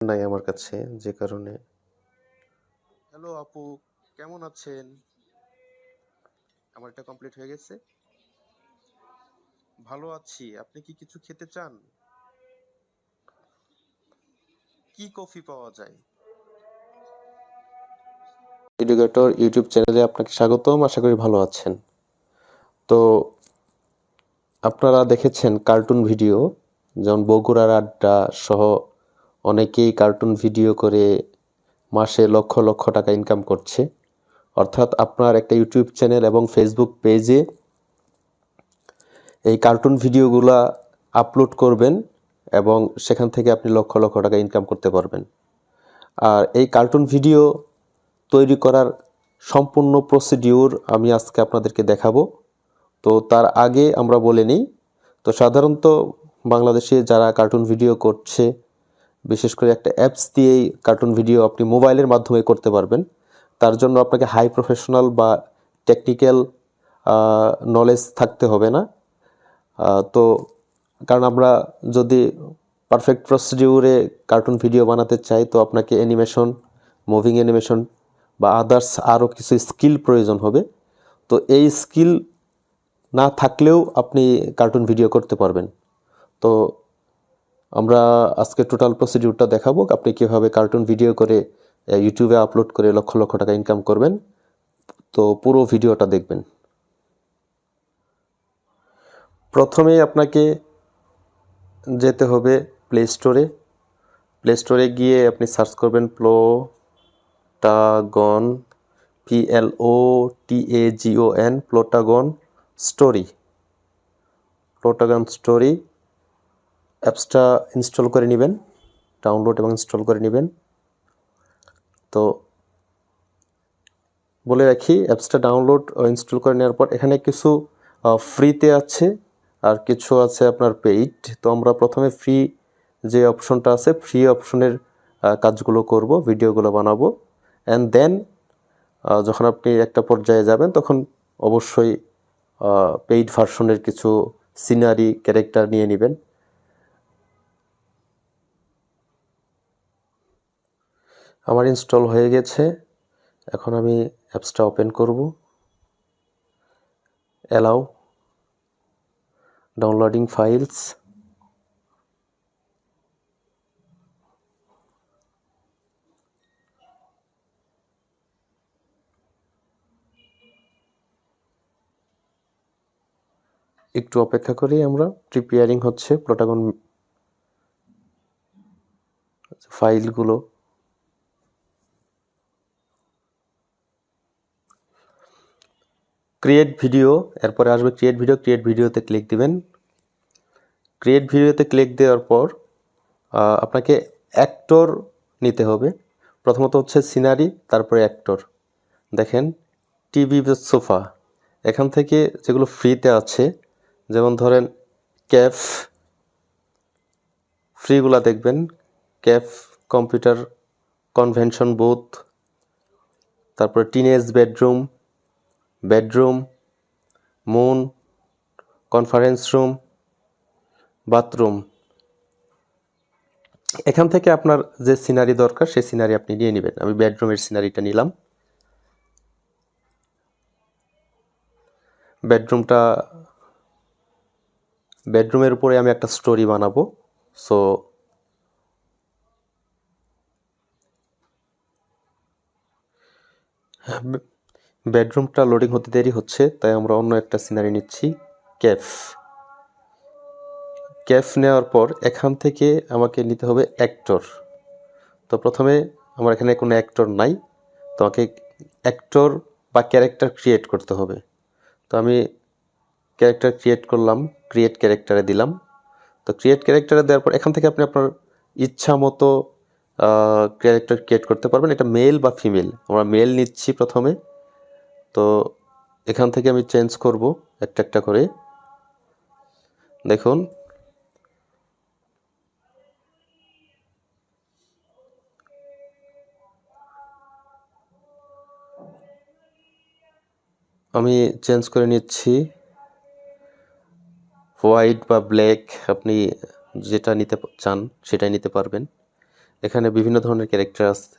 নাই আমার কাছে, যে কারণে। হ্যালো আপু, কেমন আছেন? আমার এটা কমপ্লিট হয়ে গেছে। ভালো আছি। আপনি কি কিছু খেতে চান? কি কফি পাওয়া যায়? এডুকেটর ইউটিউব চ্যানেলে আপনাকে স্বাগতম। আশা করি ভালো আছেন। তো আপনারা দেখেছেন কার্টুন ভিডিও, যেমন বগুড়ার আড্ডা সহ অনেকেই কার্টুন ভিডিও করে মাসে লক্ষ লক্ষ টাকা ইনকাম করছে। অর্থাৎ আপনার একটা ইউটিউব চ্যানেল এবং ফেসবুক পেজে এই কার্টুন ভিডিওগুলা আপলোড করবেন এবং সেখান থেকে আপনি লক্ষ লক্ষ টাকা ইনকাম করতে পারবেন। আর এই কার্টুন ভিডিও তৈরি করার সম্পূর্ণ প্রসিডিউর আমি আজকে আপনাদেরকে দেখাবো। তো তার আগে আমরা বলে নিই, তো সাধারণত বাংলাদেশে যারা কার্টুন ভিডিও করছে, বিশেষ করে একটা অ্যাপস দিয়েই কার্টুন ভিডিও আপনি মোবাইলের মাধ্যমে করতে পারবেন। তার জন্য আপনাকে হাই প্রফেশনাল বা টেকনিক্যাল নলেজ থাকতে হবে না। তো কারণ আমরা যদি পারফেক্ট প্রসিডিউরে কার্টুন ভিডিও বানাতে চাই, তো আপনাকে অ্যানিমেশন, মুভিং অ্যানিমেশন বা আদার্স আরও কিছু স্কিল প্রয়োজন হবে। তো এই স্কিল না থাকলেও আপনি কার্টুন ভিডিও করতে পারবেন। তো আমরা আজকে টোটাল প্রসিডিউরটা দেখাবো, আপনি কীভাবে কার্টুন ভিডিও করে ইউটিউবে আপলোড করে লক্ষ লক্ষ টাকা ইনকাম করবেন। তো পুরো ভিডিওটা দেখবেন। প্রথমেই আপনাকে যেতে হবে প্লে স্টোরে। প্লে স্টোরে গিয়ে আপনি সার্চ করবেন প্লোটাগন, PLOTAGON, প্লোটাগন স্টোরি। প্লোটাগন স্টোরি অ্যাপসটা ইনস্টল করে নেবেন, ডাউনলোড এবং ইনস্টল করে নেবেন। তো বলে রাখি, অ্যাপসটা ডাউনলোড ও ইনস্টল করে নেওয়ার পর এখানে কিছু ফ্রিতে আছে আর কিছু আছে আপনার পেইড। তো আমরা প্রথমে ফ্রি যে অপশনটা আছে, ফ্রি অপশনের কাজগুলো করব, ভিডিওগুলো বানাবো। অ্যান্ড দেন যখন আপনি একটা পর্যায়ে যাবেন, তখন অবশ্যই পেইড ভার্সনের কিছু সিনারি ক্যারেক্টার নিয়ে নেবেন। আমার ইনস্টল হয়ে গেছে। এখন আমি অ্যাপসটা ওপেন করব। Allow, downloading files. একটু অপেক্ষা করি আমরা, প্রিপেয়ারিং হচ্ছে প্লোটাগন ফাইলগুলো। ক্রিয়েট ভিডিও, এরপরে আসবে ক্রিয়েট ভিডিও। ক্রিয়েট ভিডিওতে ক্লিক দিবেন। ক্রিয়েট ভিডিওতে ক্লিক দেওয়ার পর আপনাকে অ্যাক্টর নিতে হবে। প্রথমত হচ্ছে সিনারি, তারপরে অ্যাক্টর। দেখেন টিভি সোফা, এখান থেকে যেগুলো ফ্রিতে আছে, যেমন ধরেন ক্যাফ, ফ্রিগুলা দেখবেন। ক্যাফ, কম্পিউটার কনভেনশন বুথ, তারপরে teenage bedroom, bedroom, moon, conference room, bathroom. এখান থেকে আপনার যে সিনারি দরকার সেই সিনারি আপনি নিয়ে নেবেন। আমি বেডরুমের সিনারিটা নিলাম। বেডরুমের উপরে আমি একটা স্টোরি বানাবো। সো বেডরুমটা লোডিং হতে দেরি হচ্ছে, তাই আমরা অন্য একটা সিনারি নিচ্ছি, ক্যাফ। ক্যাফ নেওয়ার পর এখান থেকে আমাকে নিতে হবে অ্যাক্টর। তো প্রথমে আমার এখানে কোনো অ্যাক্টর নাই, তো আমাকে অ্যাক্টর বা ক্যারেক্টার ক্রিয়েট করতে হবে। তো আমি ক্যারেক্টার ক্রিয়েট করলাম, ক্রিয়েট ক্যারেক্টারে দিলাম। তো ক্রিয়েট ক্যারেক্টারে দেওয়ার পর এখান থেকে আপনি আপনার ইচ্ছা মতো ক্যারেক্টার ক্রিয়েট করতে পারবেন। এটা মেল বা ফিমেল, আমরা মেল নিচ্ছি প্রথমে। তো এখান থেকে আমি চেঞ্জ করব একটা একটা করে। দেখুন আমি চেঞ্জ করে নিচ্ছি, হোয়াইট বা ব্ল্যাক, আপনি যেটা নিতে চান সেটাই নিতে পারবেন। এখানে বিভিন্ন ধরনের ক্যারেক্টার আছে,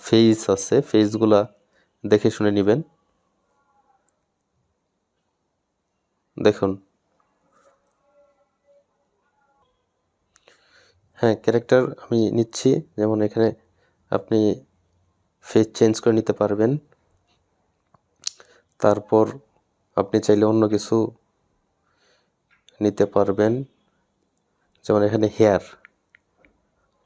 ফেস আছে, ফেসগুলা দেখে শুনে নেবেন। দেখুন, হ্যাঁ ক্যারেক্টার আমি নিচ্ছি। যেমন এখানে আপনি ফেস চেঞ্জ করে নিতে পারবেন। তারপর আপনি চাইলে অন্য কিছু নিতে পারবেন। যেমন এখানে হেয়ার,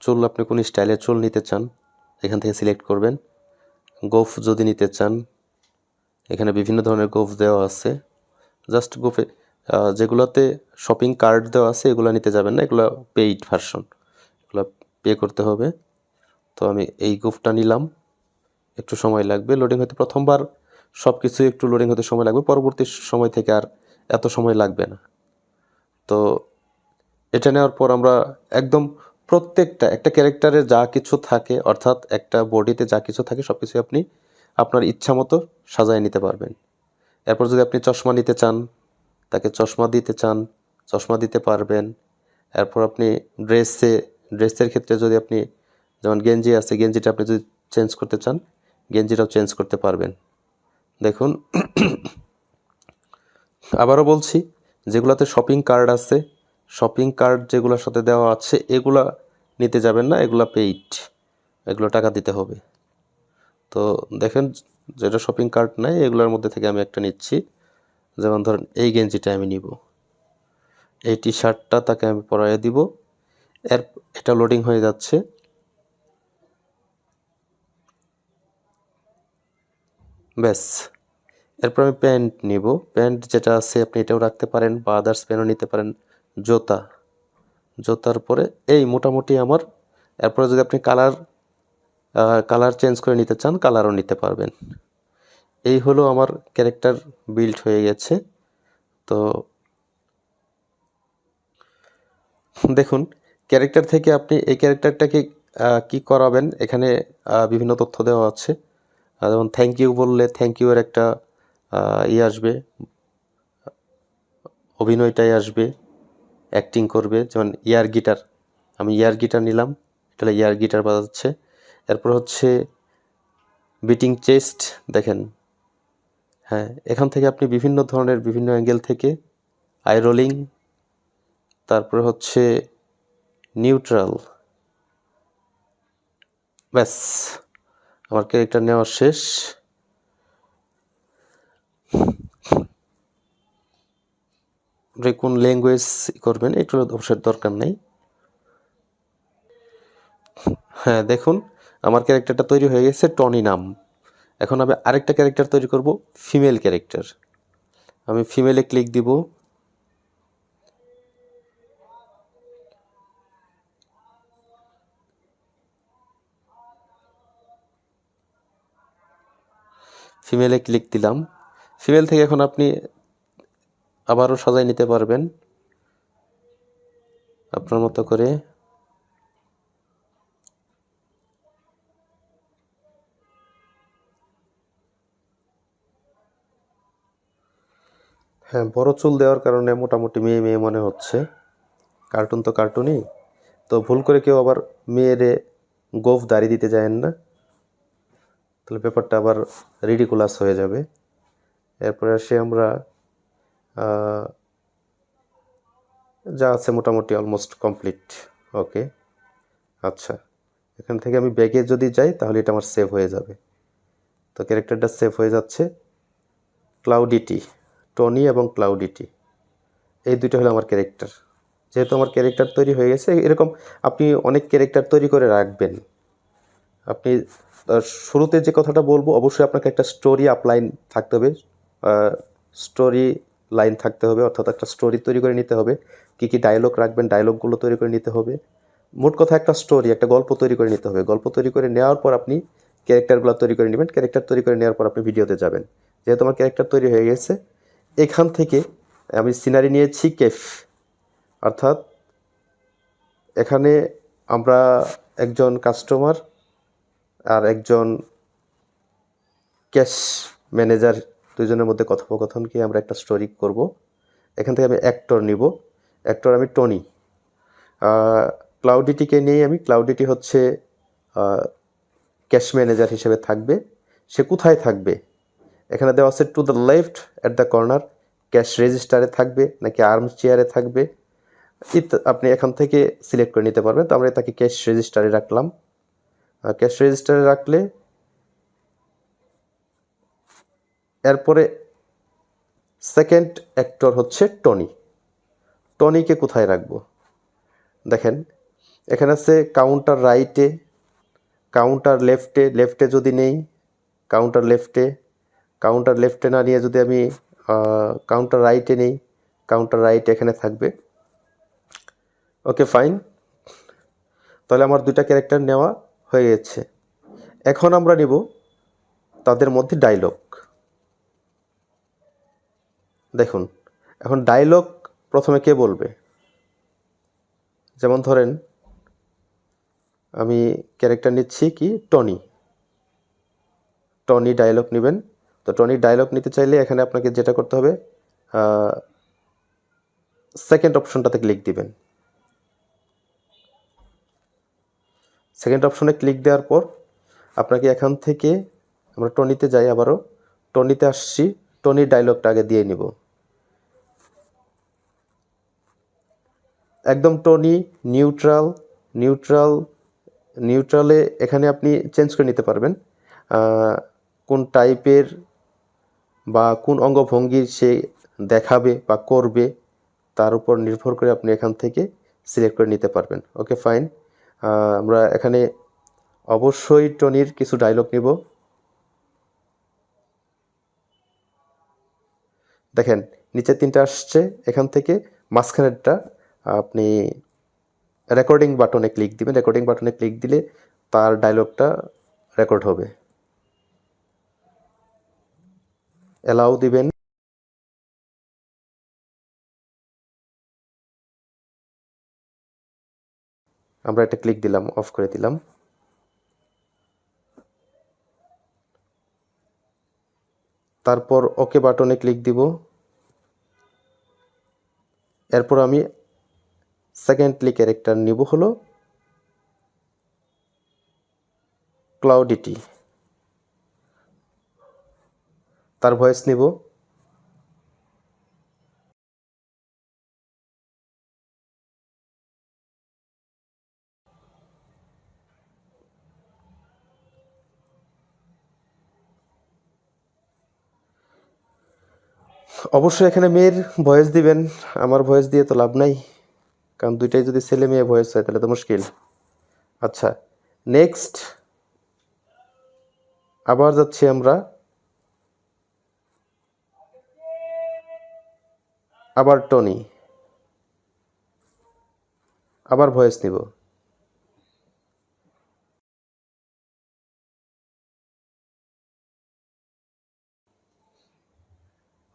চুল, আপনি কোন স্টাইলের চুল নিতে চান এখান থেকে সিলেক্ট করবেন। গোফ যদি নিতে চান, এখানে বিভিন্ন ধরনের গোফ দেওয়া আছে। জাস্ট গোফে যেগুলোতে শপিং কার্ড দেওয়া আছে এগুলো নিতে যাবেন না, এগুলো পেইড ভার্সন, এগুলো পে করতে হবে। তো আমি এই গোফটা নিলাম। একটু সময় লাগবে লোডিং হতে, প্রথমবার সব কিছু একটু লোডিং হতে সময় লাগবে, পরবর্তী সময় থেকে আর এত সময় লাগবে না। তো এটা নেওয়ার পর আমরা একদম প্রত্যেকটা একটা ক্যারেক্টারে যা কিছু থাকে, অর্থাৎ একটা বডিতে যা কিছু থাকে সব কিছু আপনি আপনার ইচ্ছা মতো সাজায় নিতে পারবেন। এরপর যদি আপনি চশমা নিতে চান, তাকে চশমা দিতে চান, চশমা দিতে পারবেন। এরপর আপনি ড্রেসের ক্ষেত্রে যদি আপনি, যেমন গেঞ্জি আছে, গেঞ্জিটা আপনি যদি চেঞ্জ করতে চান গেঞ্জিটাও চেঞ্জ করতে পারবেন। দেখুন, আবারও বলছি, যেগুলোতে শপিং কার্ড আছে, শপিং কার্ড যেগুলোর সাথে দেওয়া আছে এগুলা নিতে যাবেন না, এগুলা পেইড, এগুলো টাকা দিতে হবে। তো দেখেন, যেটা শপিং কার্ট নাই এগুলোর মধ্যে থেকে আমি একটা নিচ্ছি। যেমন ধরেন এই গেঞ্জিটা আমি নিব, এই টি শার্টটা তাকে আমি পরাইয়ে দিব। এর এটা লোডিং হয়ে যাচ্ছে। ব্যাস, এরপর আমি প্যান্ট নিব। প্যান্ট যেটা আছে আপনি এটাও রাখতে পারেন বা আদার্স প্যান্টও নিতে পারেন। জুতা, জুতার পরে এই মোটামুটি আমার। এরপরে যদি আপনি কালার চেঞ্জ করে নিতে চান কালারও নিতে পারবেন। এই হলো আমার ক্যারেক্টার বিল্ড হয়ে গেছে। তো দেখুন, ক্যারেক্টার থেকে আপনি এই ক্যারেক্টারটাকে কি করাবেন, এখানে বিভিন্ন তথ্য দেওয়া আছে। যেমন থ্যাংক ইউ বললে থ্যাংক ইউ এর একটা আসবে, অভিনয়টাই আসবে, অ্যাক্টিং করবে। যেমন ইয়ার গিটার, আমি ইয়ার গিটার নিলাম, এটা হলো ইয়ার গিটার বাজাচ্ছে। এরপর হচ্ছে বিটিং চেস্ট, দেখেন, হ্যাঁ এখান থেকে আপনি বিভিন্ন ধরনের বিভিন্ন অ্যাঙ্গেল থেকে আই রোলিং, তারপরে হচ্ছে নিউট্রাল। ব্যাস, আমার ক্যারেক্টার নেওয়া শেষ। আপনি কোন ল্যাঙ্গুয়েজ করবেন এটার অবশ্যই দরকার নেই। হ্যাঁ দেখুন, আমার ক্যারেক্টারটা তৈরি হয়ে গেছে, টনি নাম। এখন আমি আরেকটা ক্যারেক্টার তৈরি করব, ফিমেল ক্যারেক্টার। আমি ফিমেলে ক্লিক দিব। ফিমেলে ক্লিক দিলাম। ফিমেল থেকে এখন আপনি আবারও সাজাই নিতে পারবেন আপনার মতো করে। হ্যাঁ, বড় চুল দেওয়ার কারণে মোটামুটি মেয়ে মেয়ে মনে হচ্ছে। কার্টুন তো কার্টুনই, তো ভুল করে কেউ আবার মেয়েরে গোঁফ দাড়ি দিতে যায়েন না, তাহলে ব্যাপারটা আবার রিডিকুলাস হয়ে যাবে। এরপরে আসে আমরা যা আছে মোটামুটি অলমোস্ট কমপ্লিট। ওকে, আচ্ছা, এখান থেকে আমি ব্যাগে যদি যাই তাহলে এটা আমার সেভ হয়ে যাবে। তো ক্যারেক্টারটা সেভ হয়ে যাচ্ছে। ক্লাউডিটি, টনি এবং ক্লাউডিটি, এই দুটো হলো আমার ক্যারেক্টার। যেহেতু আমার ক্যারেক্টার তৈরি হয়ে গেছে, এরকম আপনি অনেক ক্যারেক্টার তৈরি করে রাখবেন। আপনি শুরুতে যে কথাটা বলবো, অবশ্যই আপনাকে একটা স্টোরি আপলাইন থাকতে হবে, স্টোরি লাইন থাকতে হবে, অর্থাৎ একটা স্টোরি তৈরি করে নিতে হবে। কী কী ডায়লগ রাখবেন ডায়লগগুলো তৈরি করে নিতে হবে। মোট কথা একটা স্টোরি, একটা গল্প তৈরি করে নিতে হবে। গল্প তৈরি করে নেওয়ার পর আপনি ক্যারেক্টারগুলো তৈরি করে নেবেন। ক্যারেক্টার তৈরি করে নেওয়ার পর আপনি ভিডিওতে যাবেন। যেহেতু আমার ক্যারেক্টার তৈরি হয়ে গেছে, এখান থেকে আমি সিনারি নিয়েছি কেফ, অর্থাৎ এখানে আমরা একজন কাস্টমার আর একজন ক্যাশ ম্যানেজার, দুজনের মধ্যে কথোপকথনকে আমরা একটা স্টোরি করব। এখান থেকে আমি অ্যাক্টর নিব, অ্যাক্টর আমি টনি। ক্লাউডিটিকে নিয়ে আমি ক্লাউডিটি হচ্ছে ক্যাশ ম্যানেজার হিসেবে থাকবে। সে কোথায় থাকবে? এখানে দেওয়া আছে to the left at the corner, cash রেজিস্টারে থাকবে নাকি আর্ম চেয়ারে থাকবে, আপনি এখান থেকে সিলেক্ট করে নিতে পারবেন। তো আমরা তাকে ক্যাশ রেজিস্টারে রাখলাম। ক্যাশ রেজিস্টারে রাখলে এরপরে সেকেন্ড অ্যাক্টর হচ্ছে টনি। টনিকে কোথায় রাখবো? দেখেন এখানে আছে কাউন্টার রাইটে, কাউন্টার লেফটে, লেফটে যদি নেই কাউন্টার লেফটে, কাউন্টার লেফটে না নিয়ে যদি আমি কাউন্টার রাইটে নেই, কাউন্টার রাইট এখানে থাকবে। ওকে ফাইন, তাহলে আমার দুইটা ক্যারেক্টার নেওয়া হয়ে গেছে। এখন আমরা নিব তাদের মধ্যে ডায়লগ। দেখুন এখন ডায়লগ প্রথমে কে বলবে? যেমন ধরেন আমি ক্যারেক্টার নিচ্ছি কি টনি, টনি ডায়লগ নেবেন। তো টনি ডায়লগ নিতে চাইলে এখানে আপনাকে যেটা করতে হবে সেকেন্ড অপশনটাতে ক্লিক দিবেন। সেকেন্ড অপশনে ক্লিক দেওয়ার পর আপনাকে এখান থেকে আমরা টনিতে যাই, আবারও টনিতে আসছি, টনির ডায়লগটা আগে দিয়ে নিব। একদম টনি নিউট্রাল, নিউট্রাল, নিউট্রালে এখানে আপনি চেঞ্জ করে নিতে পারবেন কোন টাইপের বা কোন অঙ্গভঙ্গির সে দেখাবে বা করবে, তার উপর নির্ভর করে আপনি এখান থেকে সিলেক্ট করে নিতে পারবেন। ওকে ফাইন, আমরা এখানে অবশ্যই টনির কিছু ডায়লগ নিব। দেখেন নিচে তিনটা আসছে, এখান থেকে মাঝখানেরটা আপনি রেকর্ডিং বাটনে ক্লিক দিবেন। রেকর্ডিং বাটনে ক্লিক দিলে তার ডায়লগটা রেকর্ড হবে। অ্যালাউ দিবেন। আমরা এটা ক্লিক দিলাম, অফ করে দিলাম। তারপর ওকে বাটনে ক্লিক দিব। এরপর আমি সেকেন্ডলি ক্যারেক্টার নিব হলো ক্লাউডিটি, তার ভয়েস নিব। অবশ্যই এখানে মেয়ের ভয়েস দিবেন, আমার ভয়েস দিয়ে তো লাভ নাই, কারণ দুইটাই যদি ছেলে মেয়ে ভয়েস হয় তাহলে তো মুশকিল। আচ্ছা নেক্সট, আবার যাচ্ছি আমরা, আবার টনি, আবার ভয়েস নিব।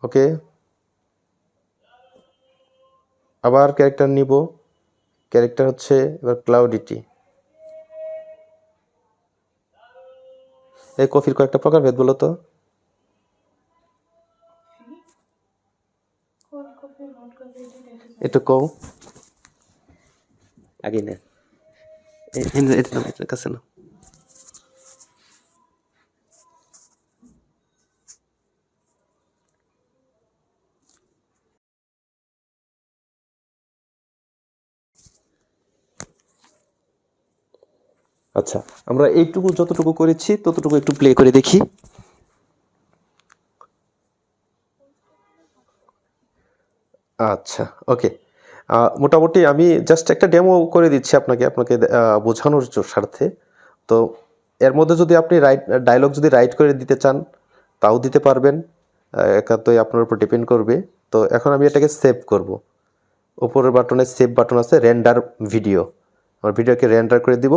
ওকে, আবার ক্যারেক্টার নিব, ক্যারেক্টার হচ্ছে এবার ক্লাউডিটি। এই কফির কয়েকটা প্রকারভেদ বলো তো? একটু কও আগে না, এটার কাছে না। আচ্ছা আমরা এইটুকু যতটুকু করেছি ততটুকু একটু প্লে করে দেখি। আচ্ছা ওকে, মোটামুটি আমি জাস্ট একটা ডেমো করে দিচ্ছি আপনাকে, বোঝানোর স্বার্থে। তো এর মধ্যে যদি আপনি ডায়লগ যদি রাইট করে দিতে চান তাও দিতে পারবেন, একান্তই আপনার উপর ডিপেন্ড করবে। তো এখন আমি এটাকে সেভ করব। উপরের বাটনে সেভ বাটন আছে, রেন্ডার ভিডিও, আমার ভিডিওকে রেন্ডার করে দিব।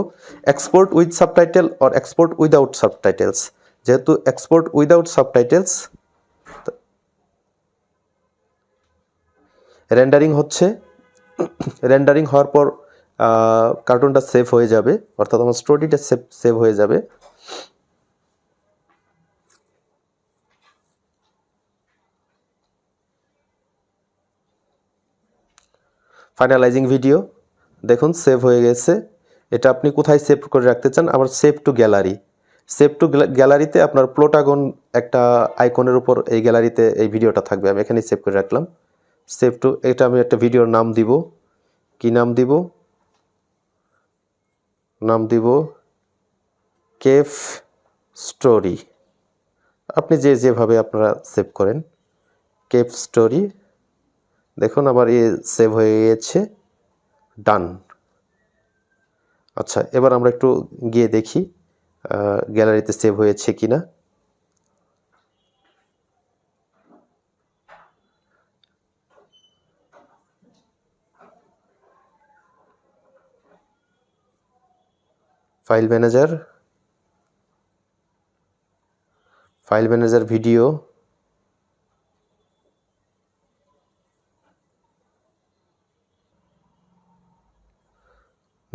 Export with subtitle or export without subtitles, যেহেতু এক্সপোর্ট উইদাউট সাবটাইটেলস রেন্ডারিং হচ্ছে, রেন্ডারিং হওয়ার পর কার্টুনটা সেভ হয়ে যাবে, অর্থাৎ আমার স্টোরিটা সেভ হয়ে যাবে। ফাইনালাইজিং ভিডিও, দেখুন সেভ হয়ে গেছে। এটা আপনি কোথায় সেভ করে রাখতে চান? আবার save two gallery. Save two গ্যালারিতে আপনার প্লোটাগন একটা আইকনের উপর এই গ্যালারিতে এই ভিডিওটা থাকবে। আমি এখানেই সেভ করে রাখলাম। সেভ টু, এটা আমি একটা ভিডিওর নাম দিব। কি নাম দিব? নাম দিব কেফ স্টোরি। আপনি যেভাবে আপনারা সেভ করেন, কেফ স্টোরি। দেখুন আমার সেভ হয়ে গিয়েছে, ডান। আচ্ছা, এবার আমরা একটু গিয়ে দেখি গ্যালারিতে সেভ হয়েছে কিনা। ফাইল ম্যানেজার ভিডিও,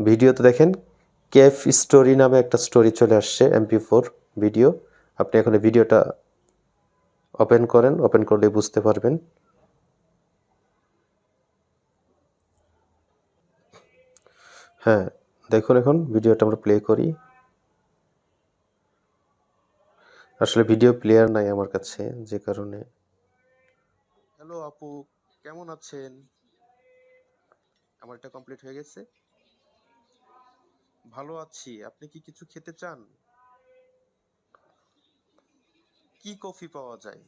ভিডিওতে দেখেন কেফ স্টোরি নামে একটা স্টোরি চলে আসছে, MP4 ভিডিও। আপনি এখন এই ভিডিওটা ওপেন করেন, ওপেন করলে বুঝতে পারবেন। হ্যাঁ, দেখুন এখন ভিডিওটা আমরা প্লে করি। আসলে ভিডিও প্লেয়ার নাই আমার কাছে, যে কারণে। হ্যালো আপু, কেমন আছেন? আমার এটা কমপ্লিট হয়ে গেছে। ভালো আছি। আপনি কি কিছু খেতে চান? কি কফি পাওয়া যায়?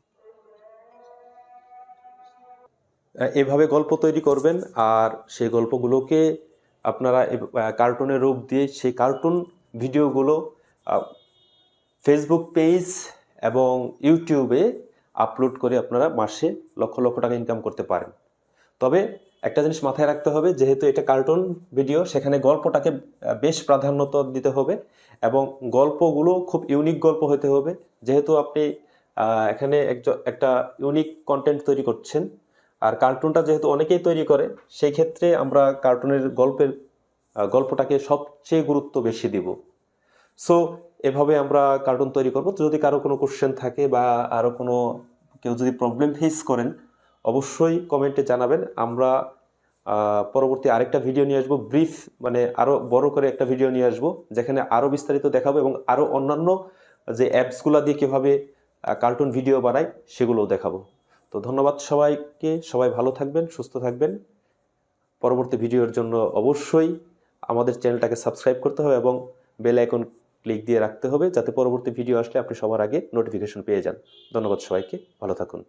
এভাবে গল্প তৈরি করবেন, আর সেই গল্পগুলোকে আপনারা কার্টুনের রূপ দিয়ে সেই কার্টুন ভিডিওগুলো ফেসবুক পেজ এবং ইউটিউবে আপলোড করে আপনারা মাসে লক্ষ লক্ষ টাকা ইনকাম করতে পারেন। তবে একটা জিনিস মাথায় রাখতে হবে, যেহেতু এটা কার্টুন ভিডিও, সেখানে গল্পটাকে বেশ প্রাধান্য দিতে হবে এবং গল্পগুলো খুব ইউনিক গল্প হতে হবে। যেহেতু আপনি এখানে একটা ইউনিক কন্টেন্ট তৈরি করছেন, আর কার্টুনটা যেহেতু অনেকেই তৈরি করে, সেই ক্ষেত্রে আমরা কার্টুনের গল্পটাকে সবচেয়ে গুরুত্ব বেশি দিব। সো এভাবে আমরা কার্টুন তৈরি করব। যদি কারো কোনো কোশ্চেন থাকে বা আরও কোনো কেউ যদি প্রবলেম ফেস করেন, অবশ্যই কমেন্টে জানাবেন। আমরা পরবর্তী আরেকটা ভিডিও নিয়ে আসবো, ব্রিফ মানে আরও বড় করে একটা ভিডিও নিয়ে আসবো, যেখানে আরও বিস্তারিত দেখাবো এবং আরও অন্যান্য যে অ্যাপসগুলো দিয়ে কীভাবে কার্টুন ভিডিও বানাই সেগুলোও দেখাবো। তো ধন্যবাদ সবাইকে, সবাই ভালো থাকবেন, সুস্থ থাকবেন। পরবর্তী ভিডিওর জন্য অবশ্যই আমাদের চ্যানেলটাকে সাবস্ক্রাইব করতে হবে এবং বেল আইকন ক্লিক দিয়ে রাখতে হবে, যাতে পরবর্তী ভিডিও আসলে আপনি সবার আগে নোটিফিকেশন পেয়ে যান। ধন্যবাদ সবাইকে, ভালো থাকুন।